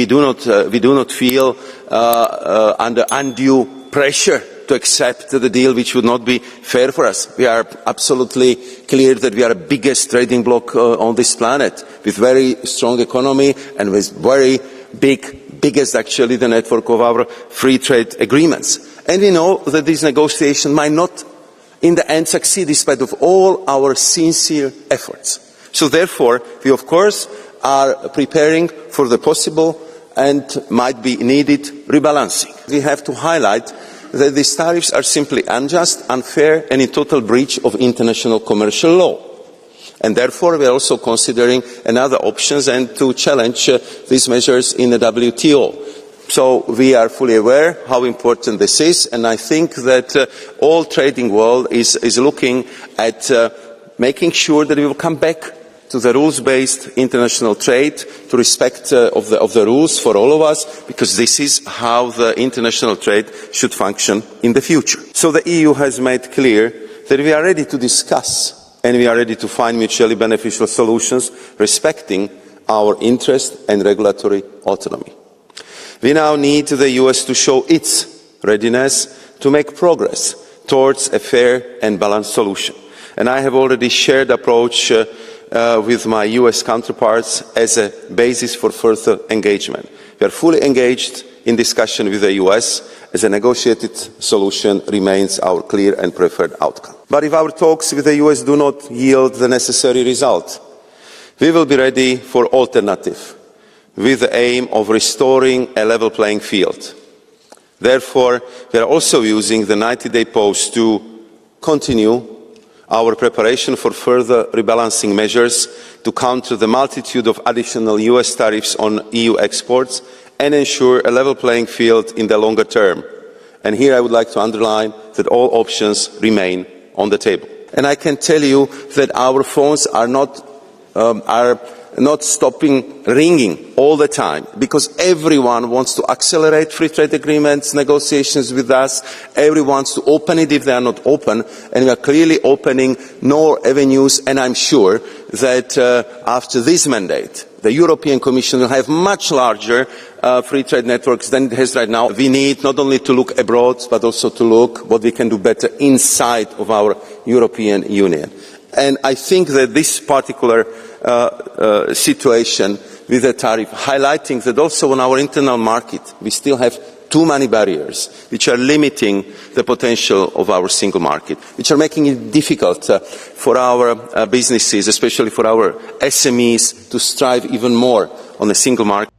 we do not feel under undue pressure to accept the deal which would not be fair for us. We are absolutely clear that we are the biggest trading bloc on this planet, with very strong economy and with very biggest actually the network of our free trade agreements. And we know that this negotiation might not in the end succeed despite of all our sincere efforts. So therefore, we of course are preparing for the possible and might be needed rebalancing. We have to highlight that these tariffs are simply unjust, unfair and in total breach of international commercial law. And therefore we are also considering another options and to challenge these measures in the WTO. So we are fully aware how important this is, and I think that all trading world is looking at making sure that we will come back to the rules-based international trade, to respect of the rules for all of us, because this is how the international trade should function in the future. So the EU has made clear that we are ready to discuss and we are ready to find mutually beneficial solutions respecting our interest and regulatory autonomy. We now need the US to show its readiness to make progress towards a fair and balanced solution. And I have already shared the approach with my US counterparts as a basis for further engagement. We are fully engaged in discussion with the US as a negotiated solution remains our clear and preferred outcome. But if our talks with the US do not yield the necessary result, we will be ready for alternative with the aim of restoring a level playing field. Therefore, we are also using the 90-day pause to continue our preparation for further rebalancing measures to counter the multitude of additional US tariffs on EU exports and ensure a level playing field in the longer term. And here I would like to underline that all options remain on the table. And I can tell you that our phones are not stopping ringing all the time, because everyone wants to accelerate free trade agreements, negotiations with us. Everyone wants to open it if they are not open, and we are clearly opening more avenues, and I'm sure that after this mandate, the European Commission will have much larger free trade networks than it has right now. We need not only to look abroad, but also to look what we can do better inside of our European Union. And I think that this particular situation with the tariff, highlighting that also on our internal market we still have too many barriers which are limiting the potential of our single market, which are making it difficult for our businesses, especially for our SMEs, to strive even more on the single market.